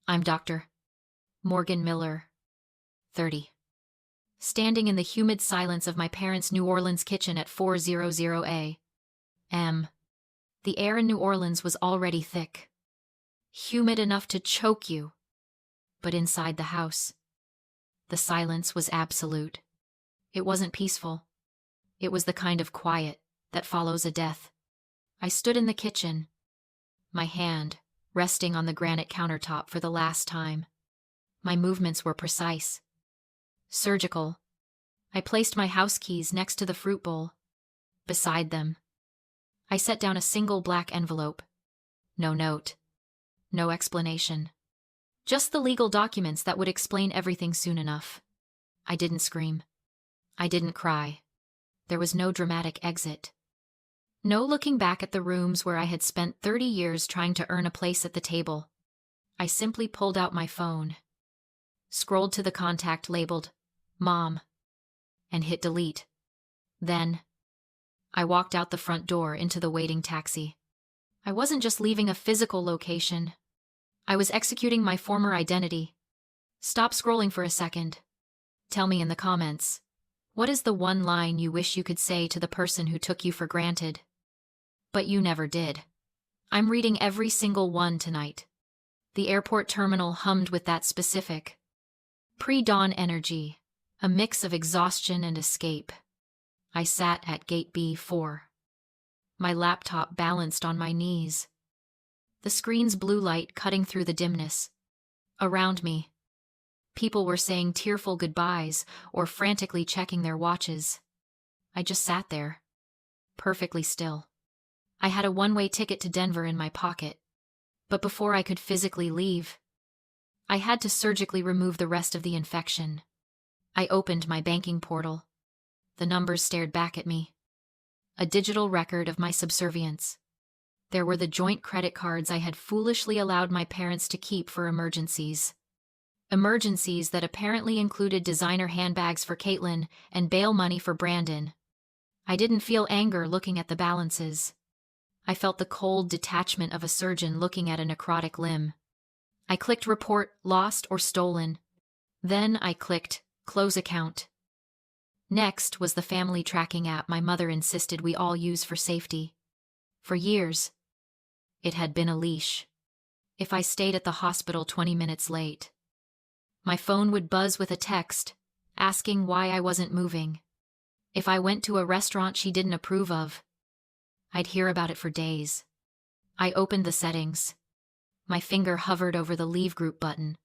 I'm Dr. Morgan Miller, 30. Standing in the humid silence of my parents' New Orleans kitchen at 4:00 a.m. The air in New Orleans was already thick, humid enough to choke you. But inside the house, the silence was absolute. It wasn't peaceful. It was the kind of quiet that follows a death. I stood in the kitchen, my hand resting on the granite countertop for the last time. My movements were precise, surgical. I placed my house keys next to the fruit bowl. Beside them, I set down a single black envelope. No note, no explanation. Just the legal documents that would explain everything soon enough. I didn't scream. I didn't cry. There was no dramatic exit. No looking back at the rooms where I had spent 30 years trying to earn a place at the table. I simply pulled out my phone, scrolled to the contact labeled Mom, and hit delete. Then, I walked out the front door into the waiting taxi. I wasn't just leaving a physical location. I was executing my former identity. Stop scrolling for a second. Tell me in the comments, what is the one line you wish you could say to the person who took you for granted? But you never did. I'm reading every single one tonight. The airport terminal hummed with that specific pre-dawn energy, a mix of exhaustion and escape. I sat at gate B4. My laptop balanced on my knees. The screen's blue light cutting through the dimness. Around me, people were saying tearful goodbyes or frantically checking their watches. I just sat there, perfectly still. I had a one-way ticket to Denver in my pocket, but before I could physically leave, I had to surgically remove the rest of the infection. I opened my banking portal. The numbers stared back at me. A digital record of my subservience. There were the joint credit cards I had foolishly allowed my parents to keep for emergencies. Emergencies that apparently included designer handbags for Caitlin and bail money for Brandon. I didn't feel anger looking at the balances. I felt the cold detachment of a surgeon looking at a necrotic limb. I clicked report lost or stolen. Then I clicked close account. Next was the family tracking app my mother insisted we all use for safety. For years, it had been a leash. If I stayed at the hospital 20 minutes late, my phone would buzz with a text asking why I wasn't moving. If I went to a restaurant she didn't approve of, I'd hear about it for days. I opened the settings. My finger hovered over the Leave Group button.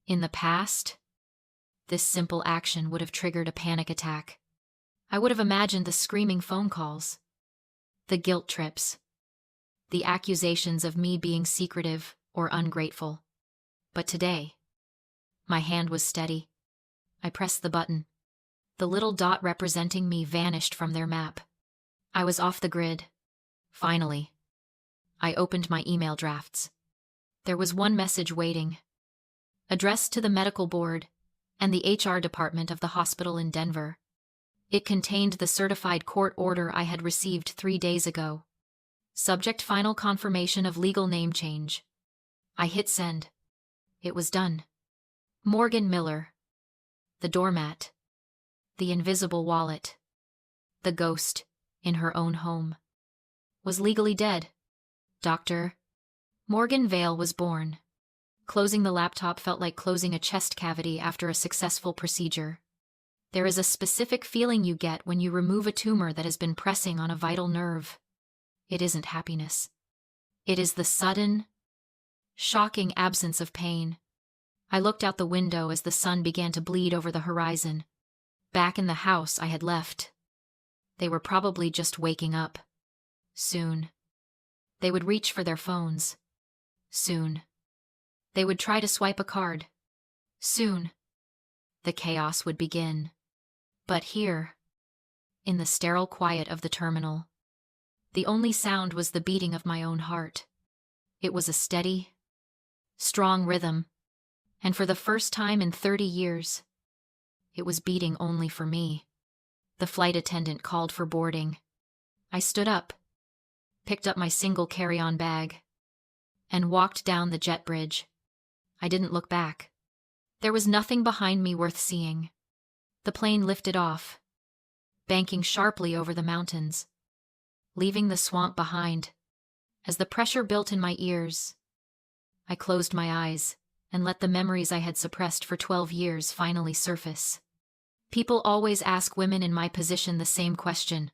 In the past, this simple action would have triggered a panic attack. I would have imagined the screaming phone calls, the guilt trips, the accusations of me being secretive or ungrateful. But today, my hand was steady. I pressed the button. The little dot representing me vanished from their map. I was off the grid. Finally, I opened my email drafts. There was one message waiting, addressed to the medical board and the HR department of the hospital in Denver. It contained the certified court order I had received 3 days ago. Subject final confirmation of legal name change. I hit send. It was done. Morgan Miller. The doormat. The invisible wallet. The ghost, in her own home, was legally dead. Dr. Morgan Vale was born. Closing the laptop felt like closing a chest cavity after a successful procedure. There is a specific feeling you get when you remove a tumor that has been pressing on a vital nerve. It isn't happiness. It is the sudden, shocking absence of pain. I looked out the window as the sun began to bleed over the horizon. Back in the house I had left, they were probably just waking up. Soon, they would reach for their phones. Soon, they would try to swipe a card. Soon, the chaos would begin. But here, in the sterile quiet of the terminal, the only sound was the beating of my own heart. It was a steady, strong rhythm, and for the first time in 30 years, it was beating only for me. The flight attendant called for boarding. I stood up, picked up my single carry-on bag, and walked down the jet bridge. I didn't look back. There was nothing behind me worth seeing. The plane lifted off, banking sharply over the mountains, leaving the swamp behind. As the pressure built in my ears, I closed my eyes and let the memories I had suppressed for 12 years finally surface. People always ask women in my position the same question.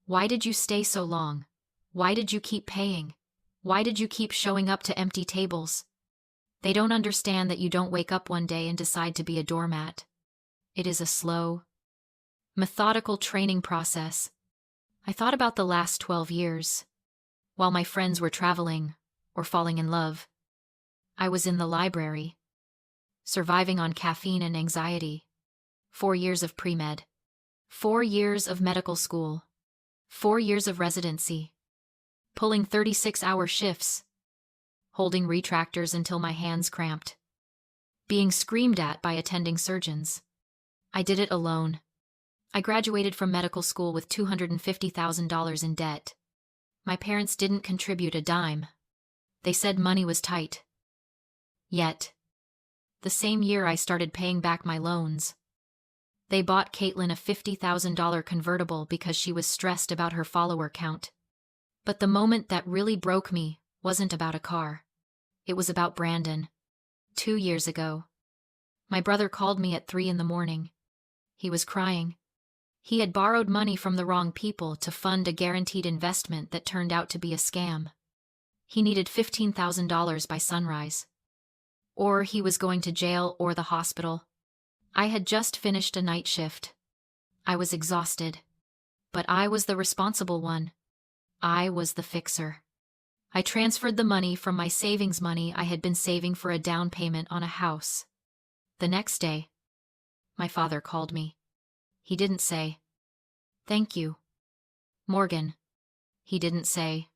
Why did you stay so long? Why did you keep paying? Why did you keep showing up to empty tables? They don't understand that you don't wake up one day and decide to be a doormat. It is a slow, methodical training process. I thought about the last 12 years. While my friends were traveling or falling in love, I was in the library, surviving on caffeine and anxiety. 4 years of pre-med, 4 years of medical school, 4 years of residency, pulling 36-hour shifts, holding retractors until my hands cramped, being screamed at by attending surgeons. I did it alone. I graduated from medical school with $250,000 in debt. My parents didn't contribute a dime. They said money was tight. Yet, the same year I started paying back my loans. They bought Caitlin a $50,000 convertible because she was stressed about her follower count. But the moment that really broke me wasn't about a car. It was about Brandon. 2 years ago. My brother called me at 3 a.m. He was crying. He had borrowed money from the wrong people to fund a guaranteed investment that turned out to be a scam. He needed $15,000 by sunrise. Or he was going to jail or the hospital. I had just finished a night shift. I was exhausted. But I was the responsible one. I was the fixer. I transferred the money from my savings money I had been saving for a down payment on a house. The next day, my father called me. He didn't say, "Thank you, Morgan." He didn't say,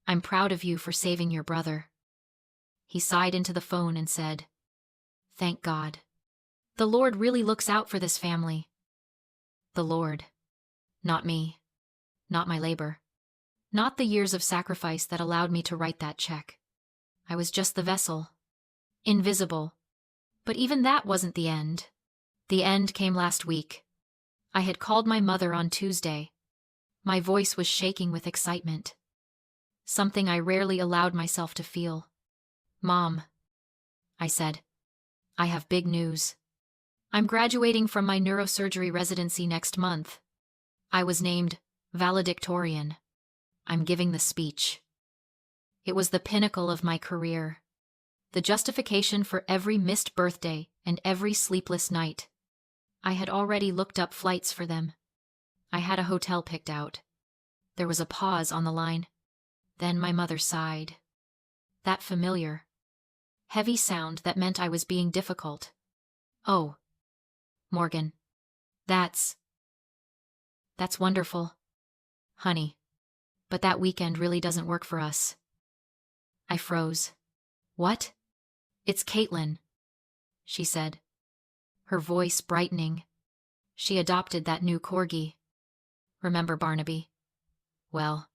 "I'm proud of you for saving your brother." He sighed into the phone and said, "Thank God. The Lord really looks out for this family." The Lord. Not me. Not my labor. Not the years of sacrifice that allowed me to write that check. I was just the vessel. Invisible. But even that wasn't the end. The end came last week. I had called my mother on Tuesday. My voice was shaking with excitement. Something I rarely allowed myself to feel. "Mom," I said, "I have big news. I'm graduating from my neurosurgery residency next month. I was named valedictorian. I'm giving the speech." It was the pinnacle of my career. The justification for every missed birthday and every sleepless night. I had already looked up flights for them. I had a hotel picked out. There was a pause on the line. Then my mother sighed. That familiar, heavy sound that meant I was being difficult. "Oh, Morgan, that's wonderful, honey. But that weekend really doesn't work for us." I froze. "What?" "It's Caitlin," she said, her voice brightening. She adopted that new corgi. Remember Barnaby? Well,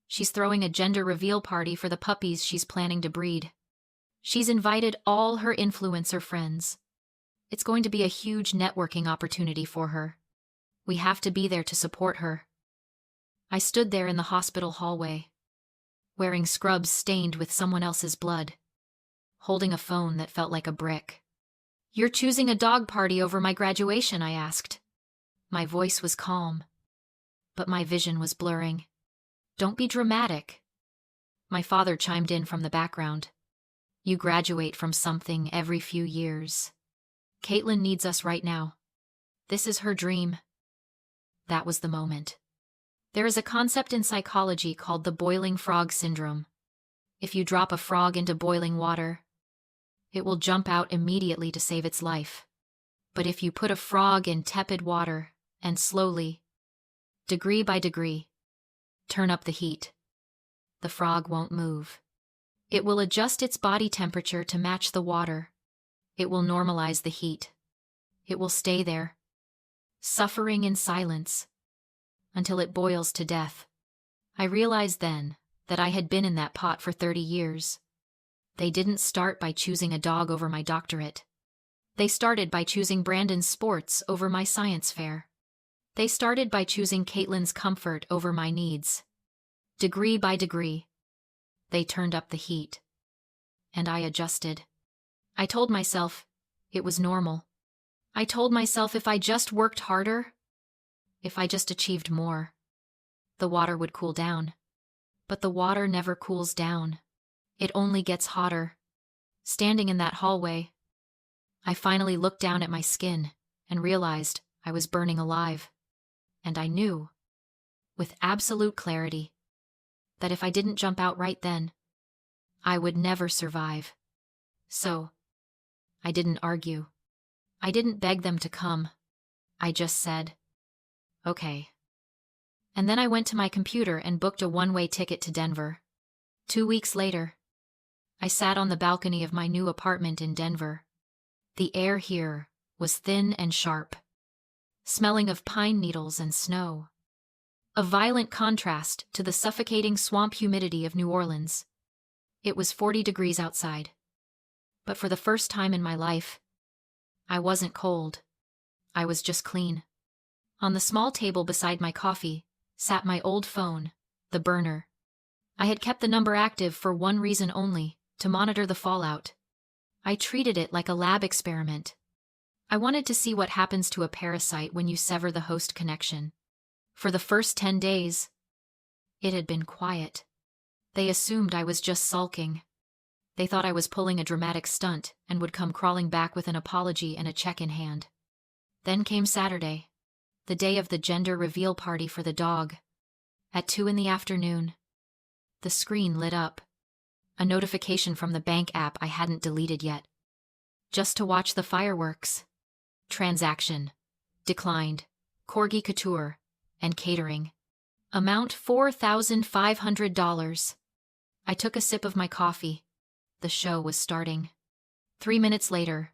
she's throwing a gender reveal party for the puppies she's planning to breed. She's invited all her influencer friends. It's going to be a huge networking opportunity for her. We have to be there to support her. I stood there in the hospital hallway, wearing scrubs stained with someone else's blood, holding a phone that felt like a brick. "You're choosing a dog party over my graduation?" I asked. My voice was calm, but my vision was blurring. "Don't be dramatic." My father chimed in from the background. "You graduate from something every few years. Caitlin needs us right now. This is her dream." That was the moment. There is a concept in psychology called the boiling frog syndrome. If you drop a frog into boiling water, it will jump out immediately to save its life. But if you put a frog in tepid water and slowly, degree by degree, turn up the heat, the frog won't move. It will adjust its body temperature to match the water. It will normalize the heat. It will stay there, suffering in silence, until it boils to death. I realized then that I had been in that pot for 30 years. They didn't start by choosing a dog over my doctorate. They started by choosing Brandon's sports over my science fair. They started by choosing Caitlin's comfort over my needs. Degree by degree, they turned up the heat. And I adjusted. I told myself it was normal. I told myself if I just worked harder, if I just achieved more, the water would cool down. But the water never cools down. It only gets hotter. Standing in that hallway, I finally looked down at my skin and realized I was burning alive. And I knew, with absolute clarity, that if I didn't jump out right then, I would never survive. So, I didn't argue. I didn't beg them to come. I just said, okay. And then I went to my computer and booked a one-way ticket to Denver. 2 weeks later, I sat on the balcony of my new apartment in Denver. The air here was thin and sharp, smelling of pine needles and snow. A violent contrast to the suffocating swamp humidity of New Orleans. It was 40 degrees outside. But for the first time in my life, I wasn't cold. I was just clean. On the small table beside my coffee sat my old phone, the burner. I had kept the number active for one reason only, to monitor the fallout. I treated it like a lab experiment. I wanted to see what happens to a parasite when you sever the host connection. For the first 10 days, it had been quiet. They assumed I was just sulking. They thought I was pulling a dramatic stunt and would come crawling back with an apology and a check in hand. Then came Saturday, the day of the gender reveal party for the dog. At 2 p.m, the screen lit up. A notification from the bank app I hadn't deleted yet. Just to watch the fireworks. Transaction declined. Corgi Couture and catering. Amount $4,500. I took a sip of my coffee. The show was starting. 3 minutes later,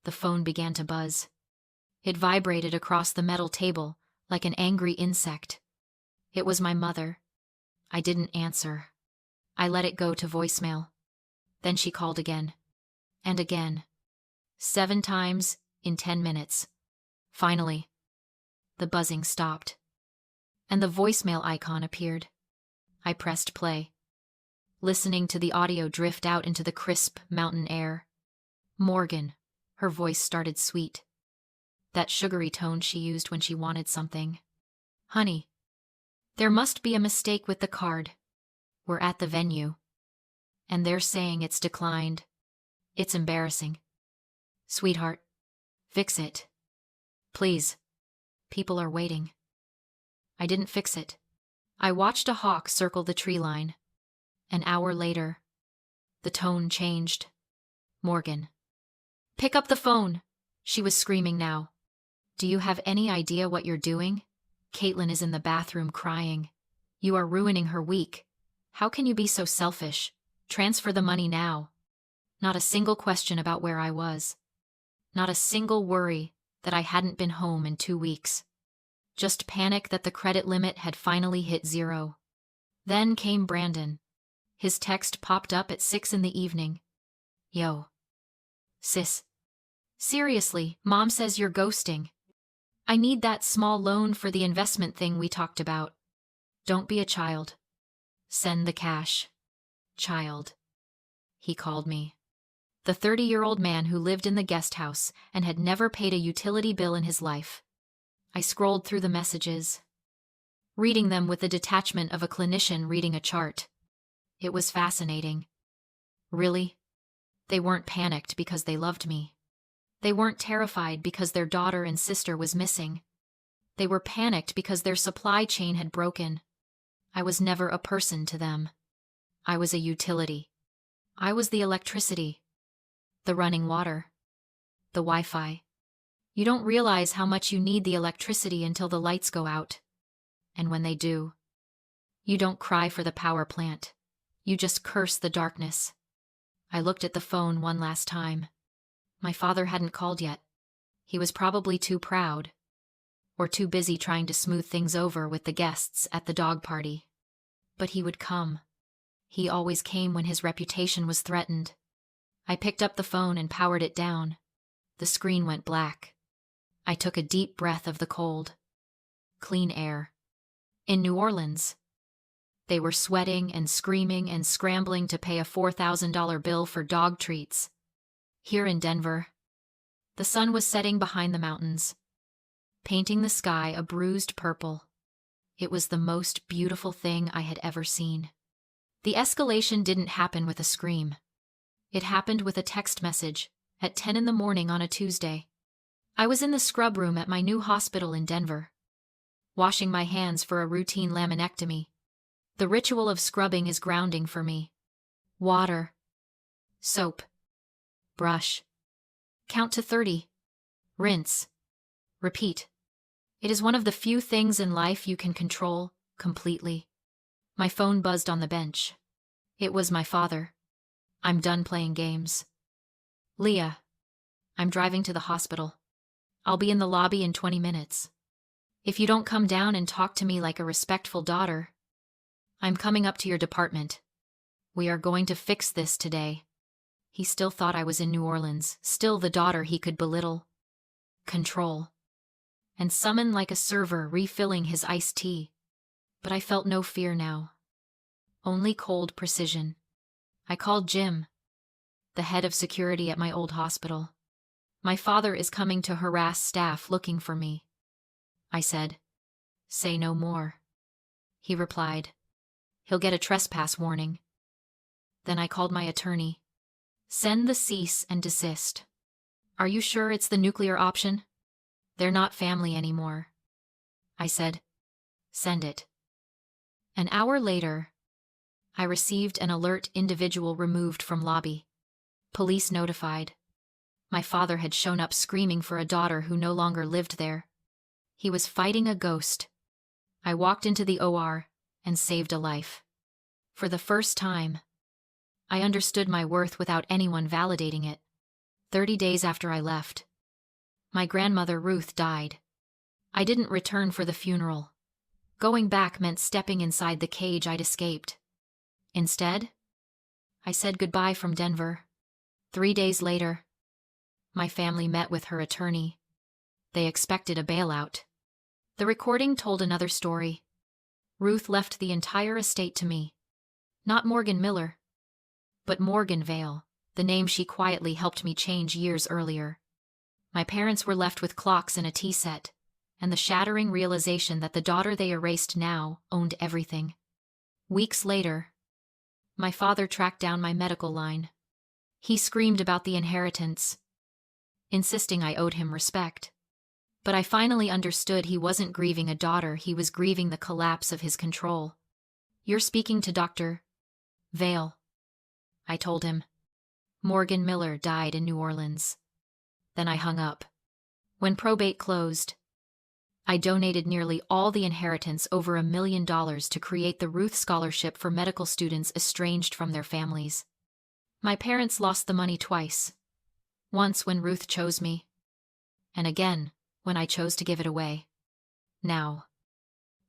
the phone began to buzz. It vibrated across the metal table like an angry insect. It was my mother. I didn't answer. I let it go to voicemail. Then she called again. And again. 7 times in 10 minutes. Finally, the buzzing stopped. And the voicemail icon appeared. I pressed play, listening to the audio drift out into the crisp mountain air. Morgan, her voice started sweet. That sugary tone she used when she wanted something. Honey, there must be a mistake with the card. We're at the venue. And they're saying it's declined. It's embarrassing. Sweetheart, fix it. Please. People are waiting. I didn't fix it. I watched a hawk circle the tree line. An hour later, the tone changed. Morgan. Pick up the phone. She was screaming now. Do you have any idea what you're doing? Caitlin is in the bathroom crying. You are ruining her week. How can you be so selfish? Transfer the money now. Not a single question about where I was. Not a single worry that I hadn't been home in 2 weeks. Just panic that the credit limit had finally hit 0. Then came Brandon. His text popped up at 6 p.m. Yo. Sis. Seriously, Mom says you're ghosting. I need that small loan for the investment thing we talked about. Don't be a child. Send the cash. Child. He called me. The 30-year-old man who lived in the guest house and had never paid a utility bill in his life. I scrolled through the messages, reading them with the detachment of a clinician reading a chart. It was fascinating. Really? They weren't panicked because they loved me. They weren't terrified because their daughter and sister was missing. They were panicked because their supply chain had broken. I was never a person to them. I was a utility. I was the electricity, the running water, the Wi-Fi. You don't realize how much you need the electricity until the lights go out. And when they do, you don't cry for the power plant. You just curse the darkness. I looked at the phone one last time. My father hadn't called yet. He was probably too proud, or too busy trying to smooth things over with the guests at the dog party. But he would come. He always came when his reputation was threatened. I picked up the phone and powered it down. The screen went black. I took a deep breath of the cold, clean air. In New Orleans, they were sweating and screaming and scrambling to pay a $4,000 bill for dog treats. Here in Denver, the sun was setting behind the mountains, painting the sky a bruised purple. It was the most beautiful thing I had ever seen. The escalation didn't happen with a scream. It happened with a text message at 10 in the morning on a Tuesday. I was in the scrub room at my new hospital in Denver, washing my hands for a routine laminectomy. The ritual of scrubbing is grounding for me. Water, soap, brush, count to 30, rinse, repeat. It is one of the few things in life you can control completely. My phone buzzed on the bench. It was my father. I'm done playing games. Leah, I'm driving to the hospital. I'll be in the lobby in 20 minutes. If you don't come down and talk to me like a respectful daughter, I'm coming up to your department. We are going to fix this today. He still thought I was in New Orleans, still the daughter he could belittle, control, and summon like a server refilling his iced tea. But I felt no fear now. Only cold precision. I called Jim, the head of security at my old hospital. My father is coming to harass staff looking for me. I said, say no more. He replied, he'll get a trespass warning. Then I called my attorney. Send the cease and desist. Are you sure it's the nuclear option? They're not family anymore. I said, send it. An hour later, I received an alert: individual removed from lobby. Police notified. My father had shown up screaming for a daughter who no longer lived there. He was fighting a ghost. I walked into the OR and saved a life. For the first time, I understood my worth without anyone validating it. 30 days after I left, my grandmother Ruth died. I didn't return for the funeral. Going back meant stepping inside the cage I'd escaped. Instead, I said goodbye from Denver. 3 days later, my family met with her attorney. They expected a bailout. The recording told another story. Ruth left the entire estate to me. Not Morgan Miller, but Morgan Vale, the name she quietly helped me change years earlier. My parents were left with clocks and a tea set, and the shattering realization that the daughter they erased now owned everything. Weeks later, my father tracked down my medical line. He screamed about the inheritance, insisting I owed him respect. But I finally understood he wasn't grieving a daughter, he was grieving the collapse of his control. You're speaking to Dr. Vale, I told him. Morgan Miller died in New Orleans. Then I hung up. When probate closed, I donated nearly all the inheritance, over $1 million, to create the Ruth Scholarship for medical students estranged from their families. My parents lost the money twice. Once when Ruth chose me, and again when I chose to give it away. Now,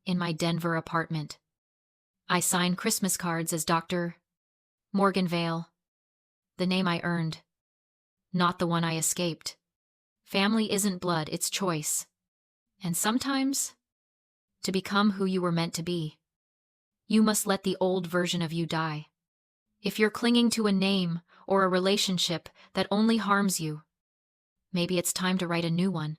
in my Denver apartment, I sign Christmas cards as Dr. Morgan Vale, the name I earned, not the one I escaped. Family isn't blood, it's choice. And sometimes, to become who you were meant to be, you must let the old version of you die. If you're clinging to a name or a relationship that only harms you, maybe it's time to write a new one.